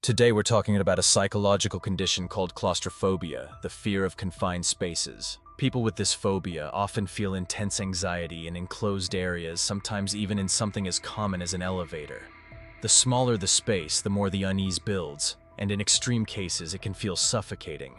Today we're talking about a psychological condition called claustrophobia, the fear of confined spaces. People with this phobia often feel intense anxiety in enclosed areas, sometimes even in something as common as an elevator. The smaller the space, the more the unease builds, and in extreme cases it can feel suffocating.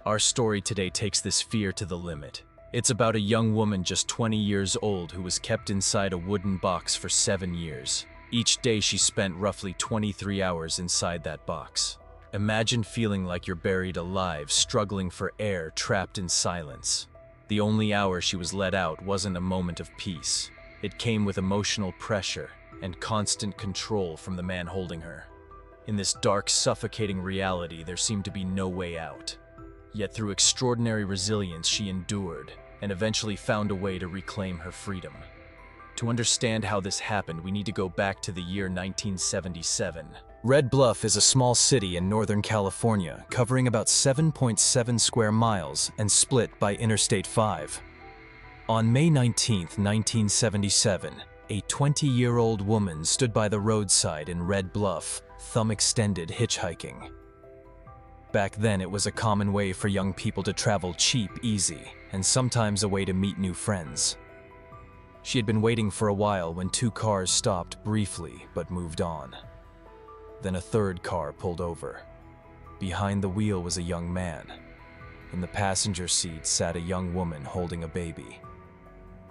Our story today takes this fear to the limit. It's about a young woman just 20 years old who was kept inside a wooden box for 7 years. Each day she spent roughly 23 hours inside that box. Imagine feeling like you're buried alive, struggling for air, trapped in silence. The only hour she was let out wasn't a moment of peace. It came with emotional pressure and constant control from the man holding her. In this dark, suffocating reality, there seemed to be no way out. Yet through extraordinary resilience, she endured and eventually found a way to reclaim her freedom. To understand how this happened, we need to go back to the year 1977. Red Bluff is a small city in Northern California, covering about 7.7 square miles and split by Interstate 5. On May 19, 1977, a 20-year-old woman stood by the roadside in Red Bluff, thumb extended, hitchhiking. Back then, it was a common way for young people to travel cheap, easy, and sometimes a way to meet new friends. She had been waiting for a while when 2 cars stopped briefly but moved on. Then a third car pulled over. Behind the wheel was a young man. In the passenger seat sat a young woman holding a baby.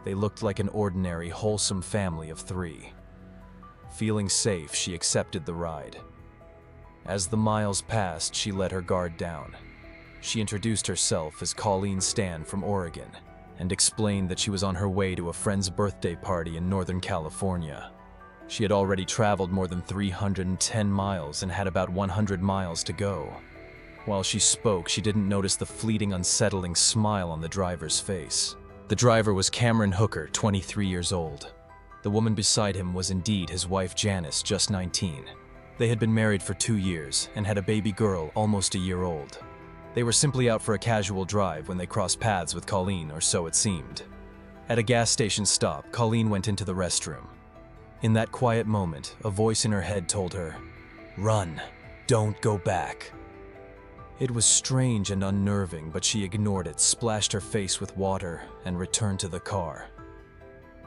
They looked like an ordinary, wholesome family of 3. Feeling safe, she accepted the ride. As the miles passed, she let her guard down. She introduced herself as Colleen Stan from Oregon, and explained that she was on her way to a friend's birthday party in Northern California. She had already traveled more than 310 miles and had about 100 miles to go. While she spoke, she didn't notice the fleeting, unsettling smile on the driver's face. The driver was Cameron Hooker, 23 years old. The woman beside him was indeed his wife Janice, just 19. They had been married for 2 years and had a baby girl almost a year old. They were simply out for a casual drive when they crossed paths with Colleen, or so it seemed. At a gas station stop, Colleen went into the restroom. In that quiet moment, a voice in her head told her, "Run, don't go back." It was strange and unnerving, but she ignored it, splashed her face with water, and returned to the car.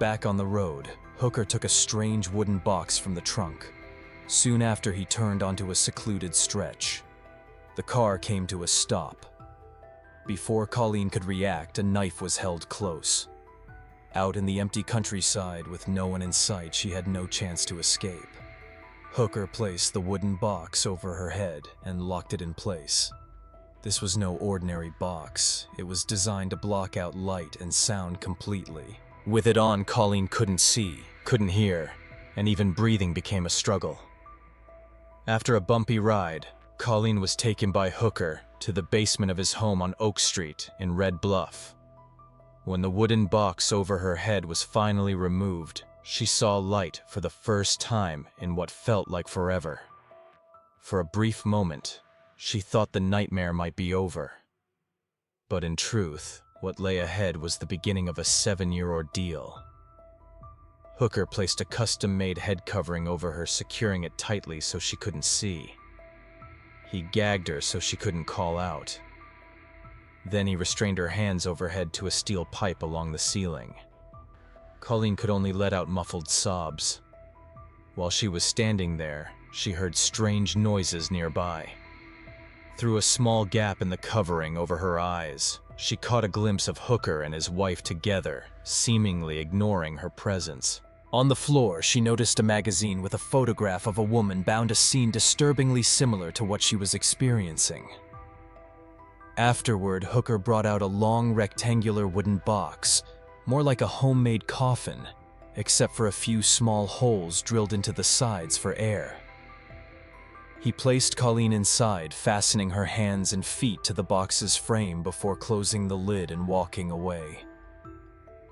Back on the road, Hooker took a strange wooden box from the trunk. Soon after, he turned onto a secluded stretch. The car came to a stop. Before Colleen could react, a knife was held close. Out in the empty countryside with no one in sight, she had no chance to escape. Hooker placed the wooden box over her head and locked it in place. This was no ordinary box. It was designed to block out light and sound completely. With it on, Colleen couldn't see, couldn't hear, and even breathing became a struggle. After a bumpy ride, Colleen was taken by Hooker to the basement of his home on Oak Street in Red Bluff. When the wooden box over her head was finally removed, she saw light for the first time in what felt like forever. For a brief moment, she thought the nightmare might be over. But in truth, what lay ahead was the beginning of a 7-year ordeal. Hooker placed a custom-made head covering over her, securing it tightly so she couldn't see. He gagged her so she couldn't call out. Then he restrained her hands overhead to a steel pipe along the ceiling. Colleen could only let out muffled sobs. While she was standing there, she heard strange noises nearby. Through a small gap in the covering over her eyes, she caught a glimpse of Hooker and his wife together, seemingly ignoring her presence. On the floor, she noticed a magazine with a photograph of a woman bound a scene disturbingly similar to what she was experiencing. Afterward, Hooker brought out a long rectangular wooden box, more like a homemade coffin, except for a few small holes drilled into the sides for air. He placed Colleen inside, fastening her hands and feet to the box's frame before closing the lid and walking away.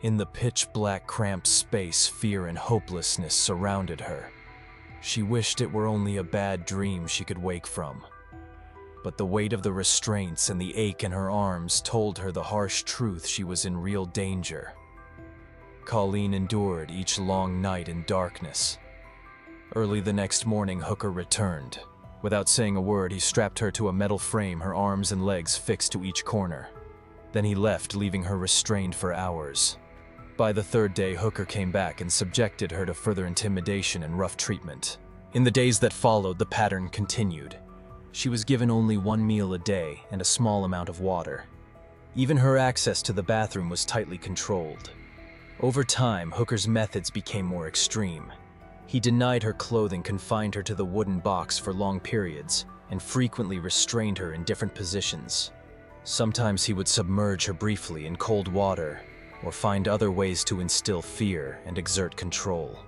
In the pitch-black, cramped space, fear and hopelessness surrounded her. She wished it were only a bad dream she could wake from. But the weight of the restraints and the ache in her arms told her the harsh truth: she was in real danger. Colleen endured each long night in darkness. Early the next morning, Hooker returned. Without saying a word, he strapped her to a metal frame, her arms and legs fixed to each corner. Then he left, leaving her restrained for hours. By the third day, Hooker came back and subjected her to further intimidation and rough treatment. In the days that followed, the pattern continued. She was given only one meal a day and a small amount of water. Even her access to the bathroom was tightly controlled. Over time, Hooker's methods became more extreme. He denied her clothing, confined her to the wooden box for long periods, and frequently restrained her in different positions. Sometimes he would submerge her briefly in cold water, or find other ways to instill fear and exert control.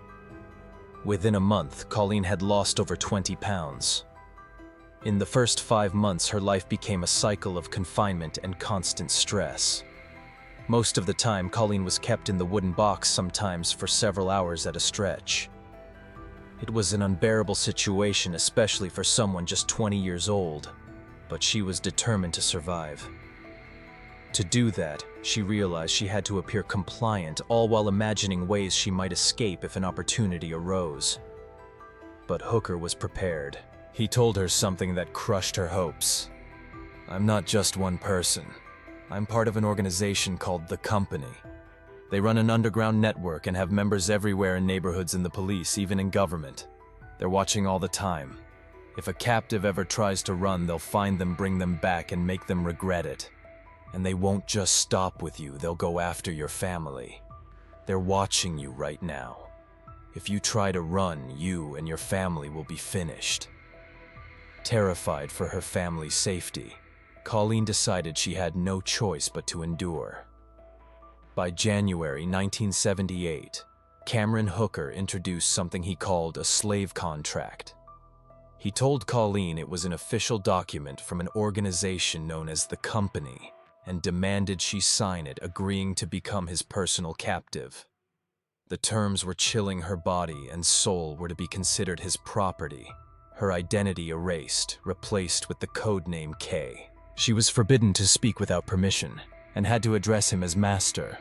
Within a month, Colleen had lost over 20 pounds. In the first 5 months, her life became a cycle of confinement and constant stress. Most of the time, Colleen was kept in the wooden box, sometimes for several hours at a stretch. It was an unbearable situation, especially for someone just 20 years old, but she was determined to survive. To do that, she realized she had to appear compliant, all while imagining ways she might escape if an opportunity arose. But Hooker was prepared. He told her something that crushed her hopes. "I'm not just one person. I'm part of an organization called The Company. They run an underground network and have members everywhere in neighborhoods, in the police, even in government. They're watching all the time. If a captive ever tries to run, they'll find them, bring them back, and make them regret it. And they won't just stop with you, they'll go after your family. They're watching you right now. If you try to run, you and your family will be finished." Terrified for her family's safety, Colleen decided she had no choice but to endure. By January 1978, Cameron Hooker introduced something he called a slave contract. He told Colleen it was an official document from an organization known as The Company, and demanded she sign it, agreeing to become his personal captive. The terms were chilling. Her body and soul were to be considered his property, her identity erased, replaced with the codename K. She was forbidden to speak without permission, and had to address him as master.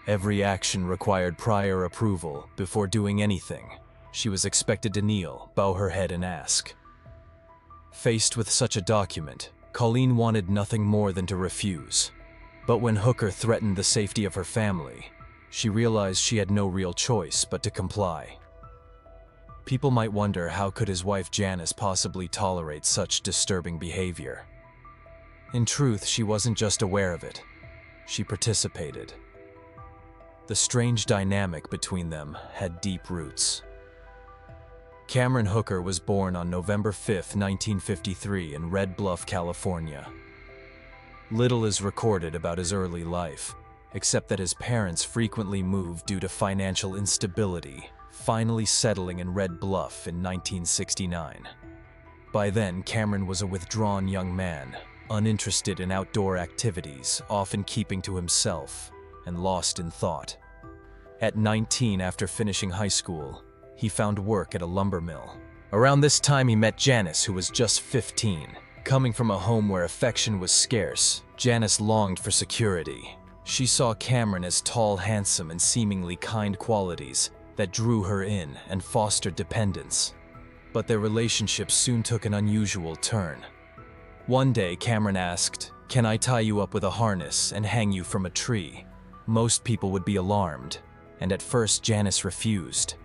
Every action required prior approval. Before doing anything, she was expected to kneel, bow her head, and ask. Faced with such a document, Colleen wanted nothing more than to refuse. But when Hooker threatened the safety of her family, she realized she had no real choice but to comply. People might wonder, how could his wife Janice possibly tolerate such disturbing behavior? In truth, she wasn't just aware of it, she participated. The strange dynamic between them had deep roots. Cameron Hooker was born on November 5, 1953 in Red Bluff, California. Little is recorded about his early life, except that his parents frequently moved due to financial instability, finally settling in Red Bluff in 1969. By then, Cameron was a withdrawn young man, uninterested in outdoor activities, often keeping to himself, and lost in thought. At 19, after finishing high school, he found work at a lumber mill. Around this time, he met Janice, who was just 15. Coming from a home where affection was scarce, Janice longed for security. She saw Cameron as tall, handsome, and seemingly kind qualities that drew her in and fostered dependence. But their relationship soon took an unusual turn. One day, Cameron asked, "Can I tie you up with a harness and hang you from a tree?" Most people would be alarmed, and at first Janice refused.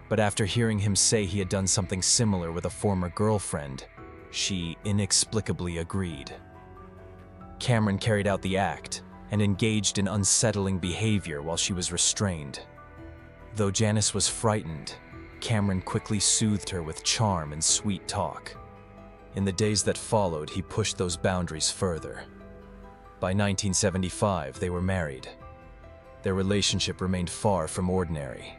But after hearing him say he had done something similar with a former girlfriend, she inexplicably agreed. Cameron carried out the act and engaged in unsettling behavior while she was restrained. Though Janice was frightened, Cameron quickly soothed her with charm and sweet talk. In the days that followed, he pushed those boundaries further. By 1975, they were married. Their relationship remained far from ordinary.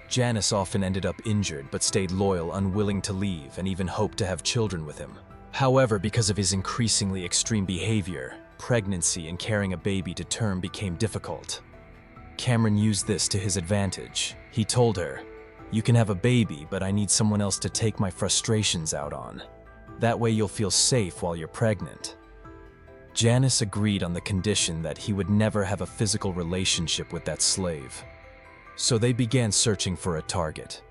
Janice often ended up injured but stayed loyal, unwilling to leave, and even hoped to have children with him. However, because of his increasingly extreme behavior, pregnancy and carrying a baby to term became difficult. Cameron used this to his advantage. He told her, "You can have a baby, but I need someone else to take my frustrations out on. That way you'll feel safe while you're pregnant." Janice agreed on the condition that he would never have a physical relationship with that slave. So they began searching for a target.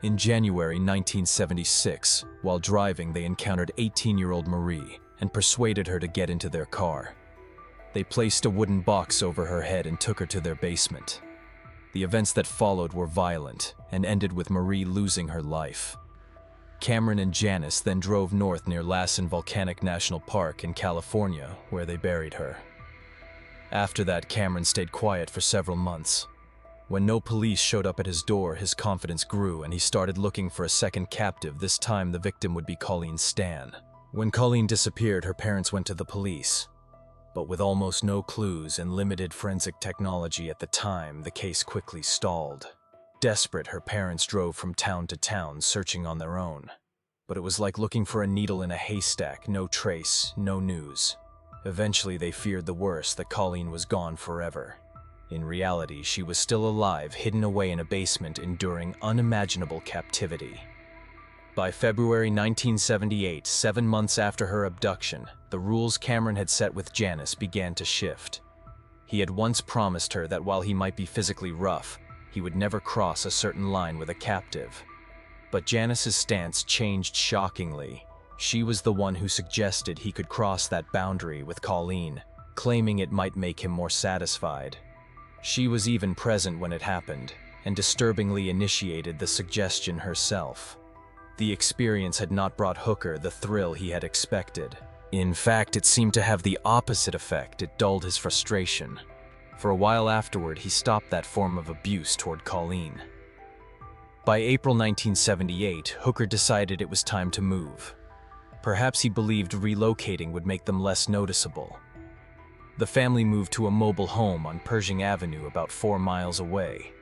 In January 1976, while driving, they encountered 18-year-old Marie and persuaded her to get into their car. They placed a wooden box over her head and took her to their basement. The events that followed were violent and ended with Marie losing her life. Cameron and Janice then drove north near Lassen Volcanic National Park in California, where they buried her. After that, Cameron stayed quiet for several months. When no police showed up at his door, his confidence grew and he started looking for a second captive. This time, the victim would be Colleen Stan. When Colleen disappeared, her parents went to the police. But with almost no clues and limited forensic technology at the time, the case quickly stalled. Desperate, her parents drove from town to town, searching on their own. But it was like looking for a needle in a haystack, no trace, no news. Eventually, they feared the worst, that Colleen was gone forever. In reality, she was still alive, hidden away in a basement, enduring unimaginable captivity. By February 1978, 7 months after her abduction, the rules Cameron had set with Janice began to shift. He had once promised her that while he might be physically rough, he would never cross a certain line with a captive. But Janice's stance changed shockingly. She was the one who suggested he could cross that boundary with Colleen, claiming it might make him more satisfied. She was even present when it happened, and disturbingly initiated the suggestion herself. The experience had not brought Hooker the thrill he had expected. In fact, it seemed to have the opposite effect. It dulled his frustration. For a while afterward, he stopped that form of abuse toward Colleen. By April 1978, Hooker decided it was time to move. Perhaps he believed relocating would make them less noticeable. The family moved to a mobile home on Pershing Avenue about 4 miles away.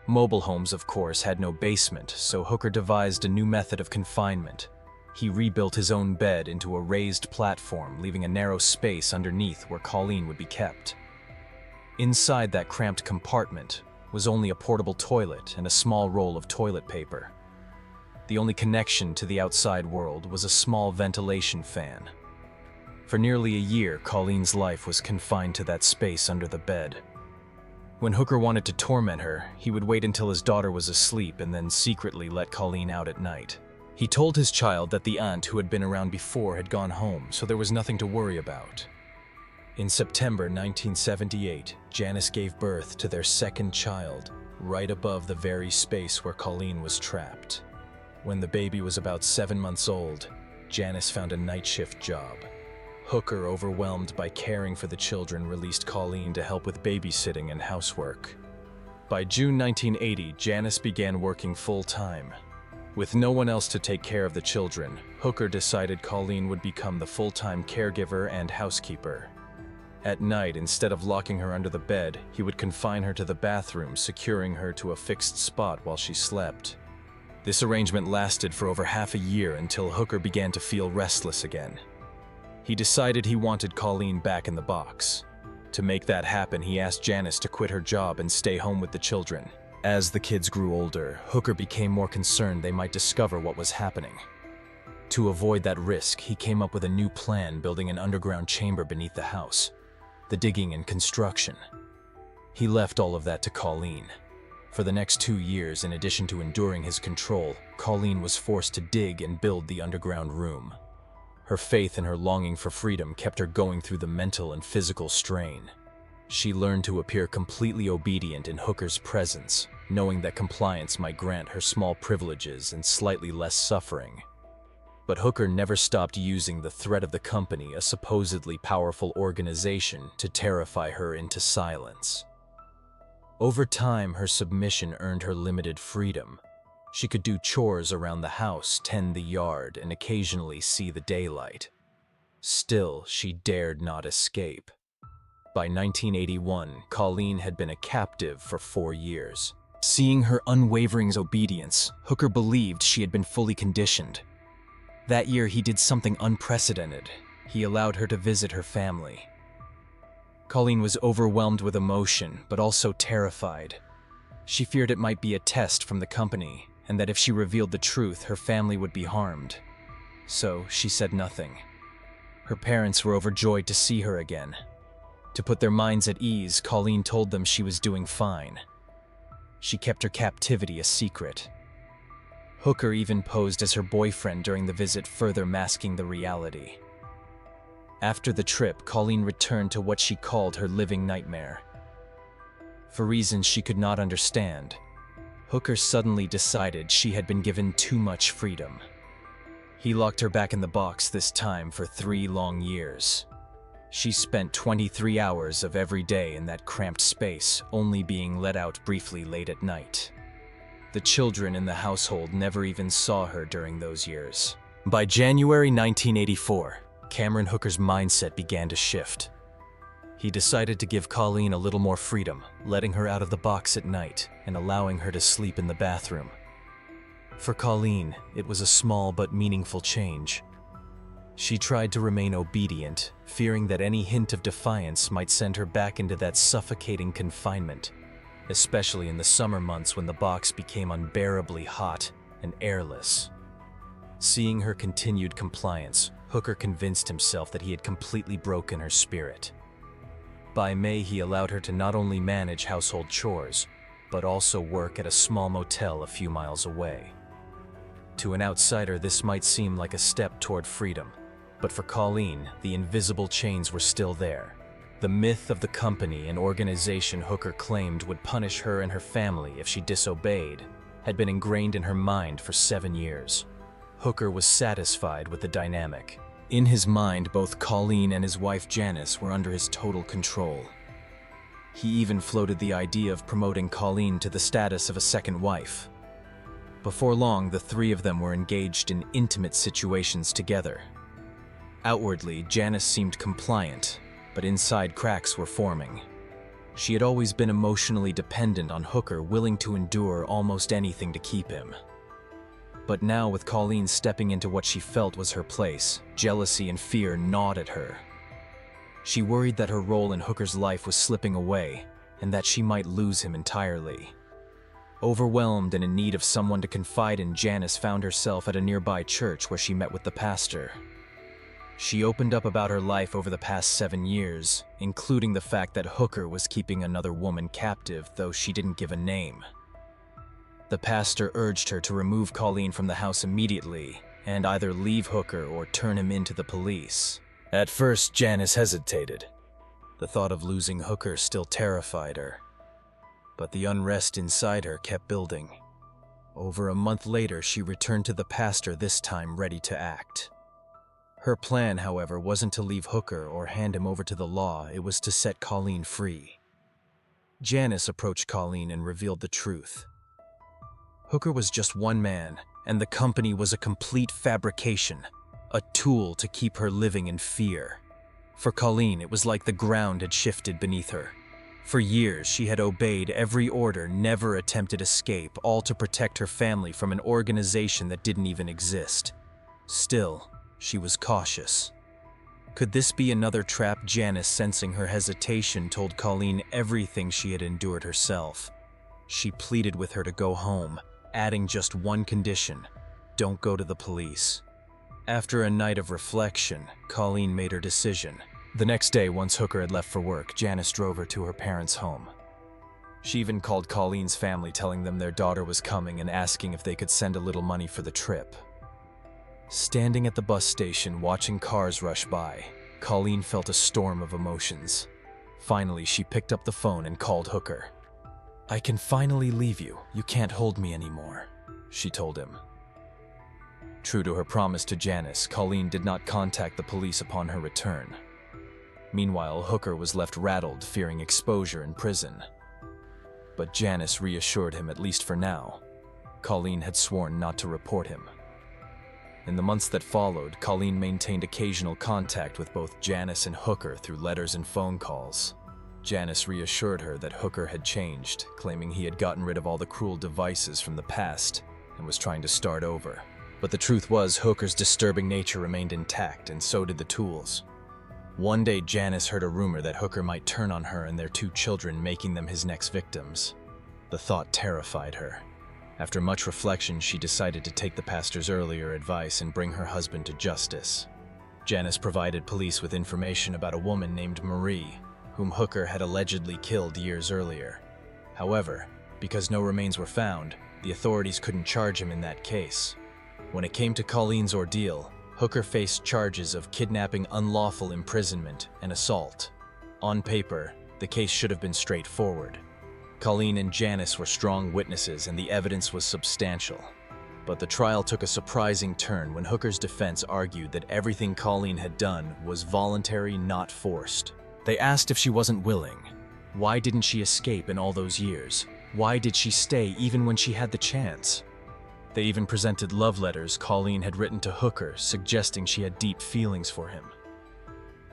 Mobile homes, of course, had no basement, so Hooker devised a new method of confinement. He rebuilt his own bed into a raised platform, leaving a narrow space underneath where Colleen would be kept. Inside that cramped compartment was only a portable toilet and a small roll of toilet paper. The only connection to the outside world was a small ventilation fan. For nearly a year, Colleen's life was confined to that space under the bed. When Hooker wanted to torment her, he would wait until his daughter was asleep and then secretly let Colleen out at night. He told his child that the aunt who had been around before had gone home, so there was nothing to worry about. In September 1978, Janice gave birth to their second child, right above the very space where Colleen was trapped. When the baby was about 7 months old, Janice found a night shift job. Hooker, overwhelmed by caring for the children, released Colleen to help with babysitting and housework. By June 1980, Janice began working full-time. With no one else to take care of the children, Hooker decided Colleen would become the full-time caregiver and housekeeper. At night, instead of locking her under the bed, he would confine her to the bathroom, securing her to a fixed spot while she slept. This arrangement lasted for over half a year until Hooker began to feel restless again. He decided he wanted Colleen back in the box. To make that happen, he asked Janice to quit her job and stay home with the children. As the kids grew older, Hooker became more concerned they might discover what was happening. To avoid that risk, he came up with a new plan, building an underground chamber beneath the house, the digging and construction. He left all of that to Colleen. For the next 2 years, in addition to enduring his control, Colleen was forced to dig and build the underground room. Her faith and her longing for freedom kept her going through the mental and physical strain. She learned to appear completely obedient in Hooker's presence, knowing that compliance might grant her small privileges and slightly less suffering. But Hooker never stopped using the threat of the company, a supposedly powerful organization, to terrify her into silence. Over time, her submission earned her limited freedom. She could do chores around the house, tend the yard, and occasionally see the daylight. Still, she dared not escape. By 1981, Colleen had been a captive for 4 years. Seeing her unwavering obedience, Hooker believed she had been fully conditioned. That year, he did something unprecedented. He allowed her to visit her family. Colleen was overwhelmed with emotion, but also terrified. She feared it might be a test from the company, and that if she revealed the truth, her family would be harmed. So she said nothing. Her parents were overjoyed to see her again. To put their minds at ease, Colleen told them she was doing fine. She kept her captivity a secret. Hooker even posed as her boyfriend during the visit, further masking the reality. After the trip, Colleen returned to what she called her living nightmare. For reasons she could not understand, Hooker suddenly decided she had been given too much freedom. He locked her back in the box, this time for 3 long years. She spent 23 hours of every day in that cramped space, only being let out briefly late at night. The children in the household never even saw her during those years. By January 1984, Cameron Hooker's mindset began to shift. He decided to give Colleen a little more freedom, letting her out of the box at night and allowing her to sleep in the bathroom. For Colleen, it was a small but meaningful change. She tried to remain obedient, fearing that any hint of defiance might send her back into that suffocating confinement, especially in the summer months when the box became unbearably hot and airless. Seeing her continued compliance, Hooker convinced himself that he had completely broken her spirit. By May, he allowed her to not only manage household chores, but also work at a small motel a few miles away. To an outsider, this might seem like a step toward freedom, but for Colleen, the invisible chains were still there. The myth of the company and organization Hooker claimed would punish her and her family if she disobeyed had been ingrained in her mind for 7 years. Hooker was satisfied with the dynamic. In his mind, both Colleen and his wife Janice were under his total control. He even floated the idea of promoting Colleen to the status of a second wife. Before long, the 3 of them were engaged in intimate situations together. Outwardly, Janice seemed compliant, but inside cracks were forming. She had always been emotionally dependent on Hooker, willing to endure almost anything to keep him. But now, with Colleen stepping into what she felt was her place, jealousy and fear gnawed at her. She worried that her role in Hooker's life was slipping away, and that she might lose him entirely. Overwhelmed and in need of someone to confide in, Janice found herself at a nearby church where she met with the pastor. She opened up about her life over the past 7 years, including the fact that Hooker was keeping another woman captive, though she didn't give a name. The pastor urged her to remove Colleen from the house immediately and either leave Hooker or turn him in to the police. At first, Janice hesitated. The thought of losing Hooker still terrified her. But the unrest inside her kept building. Over a month later, she returned to the pastor, this time ready to act. Her plan, however, wasn't to leave Hooker or hand him over to the law, it was to set Colleen free. Janice approached Colleen and revealed the truth. Hooker was just one man, and the company was a complete fabrication, a tool to keep her living in fear. For Colleen, it was like the ground had shifted beneath her. For years, she had obeyed every order, never attempted escape, all to protect her family from an organization that didn't even exist. Still, she was cautious. Could this be another trap? Janice, sensing her hesitation, told Colleen everything she had endured herself. She pleaded with her to go home, adding just one condition: don't go to the police. After a night of reflection, Colleen made her decision. The next day, once Hooker had left for work, Janice drove her to her parents' home. She even called Colleen's family, telling them their daughter was coming and asking if they could send a little money for the trip. Standing at the bus station, watching cars rush by, Colleen felt a storm of emotions. Finally, she picked up the phone and called Hooker. "I can finally leave you. You can't hold me anymore," she told him. True to her promise to Janice, Colleen did not contact the police upon her return. Meanwhile, Hooker was left rattled, fearing exposure in prison. But Janice reassured him, at least for now. Colleen had sworn not to report him. In the months that followed, Colleen maintained occasional contact with both Janice and Hooker through letters and phone calls. Janice reassured her that Hooker had changed, claiming he had gotten rid of all the cruel devices from the past and was trying to start over. But the truth was, Hooker's disturbing nature remained intact, and so did the tools. One day, Janice heard a rumor that Hooker might turn on her and their 2 children, making them his next victims. The thought terrified her. After much reflection, she decided to take the pastor's earlier advice and bring her husband to justice. Janice provided police with information about a woman named Marie, whom Hooker had allegedly killed years earlier. However, because no remains were found, The authorities couldn't charge him in that case. When it came to Colleen's ordeal, Hooker faced charges of kidnapping, unlawful imprisonment, and assault. On paper, the case should have been straightforward. Colleen and Janice were strong witnesses and the evidence was substantial. But the trial took a surprising turn when Hooker's defense argued that everything Colleen had done was voluntary, not forced. They asked if she wasn't willing. Why didn't she escape in all those years? Why did she stay even when she had the chance? They even presented love letters Colleen had written to Hooker, suggesting she had deep feelings for him.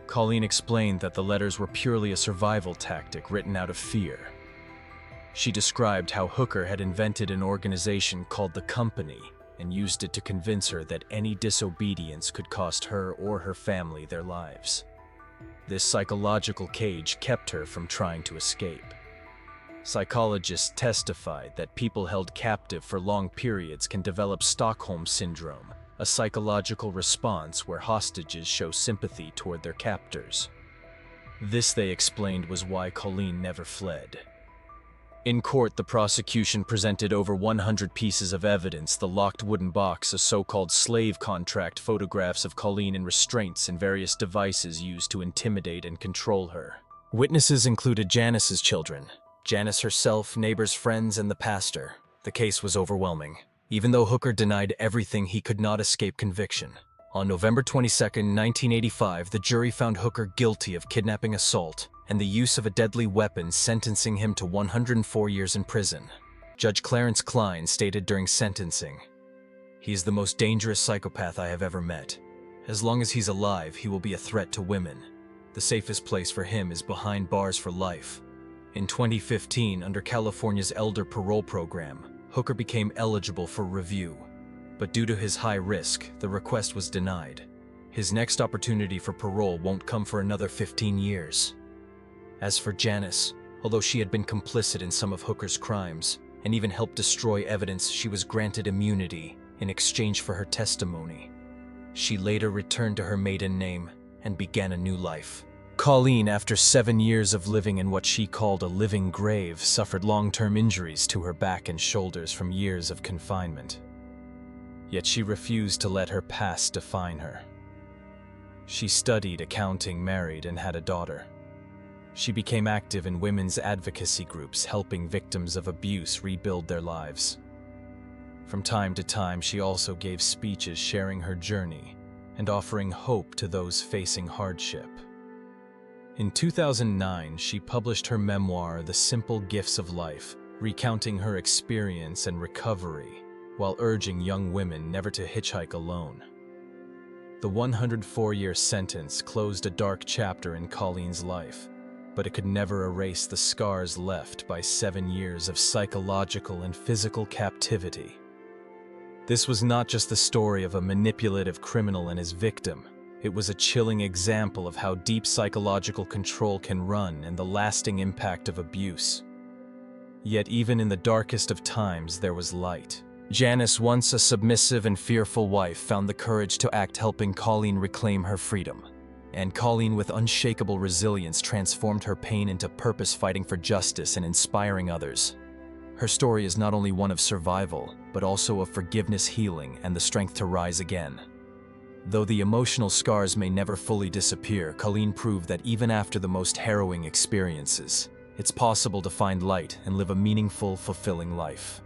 Colleen explained that the letters were purely a survival tactic written out of fear. She described how Hooker had invented an organization called the Company and used it to convince her that any disobedience could cost her or her family their lives. This psychological cage kept her from trying to escape. Psychologists testified that people held captive for long periods can develop Stockholm Syndrome, a psychological response where hostages show sympathy toward their captors. This, they explained, was why Colleen never fled. In court, the prosecution presented over 100 pieces of evidence: the locked wooden box, a so-called slave contract, photographs of Colleen in restraints, and various devices used to intimidate and control her. Witnesses included Janice's children, Janice herself, neighbors, friends, and the pastor. The case was overwhelming. Even though Hooker denied everything, he could not escape conviction. On November 22, 1985, the jury found Hooker guilty of kidnapping, assault, and the use of a deadly weapon, sentencing him to 104 years in prison. Judge Clarence Klein stated during sentencing, "He is the most dangerous psychopath I have ever met. As long as he's alive, he will be a threat to women. The safest place for him is behind bars for life." In 2015, under California's elder parole program, Hooker became eligible for review. But due to his high risk, the request was denied. His next opportunity for parole won't come for another 15 years. As for Janice, although she had been complicit in some of Hooker's crimes and even helped destroy evidence, she was granted immunity in exchange for her testimony. She later returned to her maiden name and began a new life. Colleen, after 7 years of living in what she called a living grave, suffered long-term injuries to her back and shoulders from years of confinement. Yet she refused to let her past define her. She studied accounting, married, and had a daughter. She became active in women's advocacy groups, helping victims of abuse rebuild their lives. From time to time, she also gave speeches sharing her journey and offering hope to those facing hardship. In 2009, she published her memoir, The Simple Gifts of Life, recounting her experience and recovery, while urging young women never to hitchhike alone. The 104-year sentence closed a dark chapter in Colleen's life, but it could never erase the scars left by 7 years of psychological and physical captivity. This was not just the story of a manipulative criminal and his victim. It was a chilling example of how deep psychological control can run and the lasting impact of abuse. Yet even in the darkest of times, there was light. Janice, once a submissive and fearful wife, found the courage to act, helping Colleen reclaim her freedom. And Colleen, with unshakable resilience, transformed her pain into purpose, fighting for justice and inspiring others. Her story is not only one of survival, but also of forgiveness, healing, and the strength to rise again. Though the emotional scars may never fully disappear, Colleen proved that even after the most harrowing experiences, it's possible to find light and live a meaningful, fulfilling life.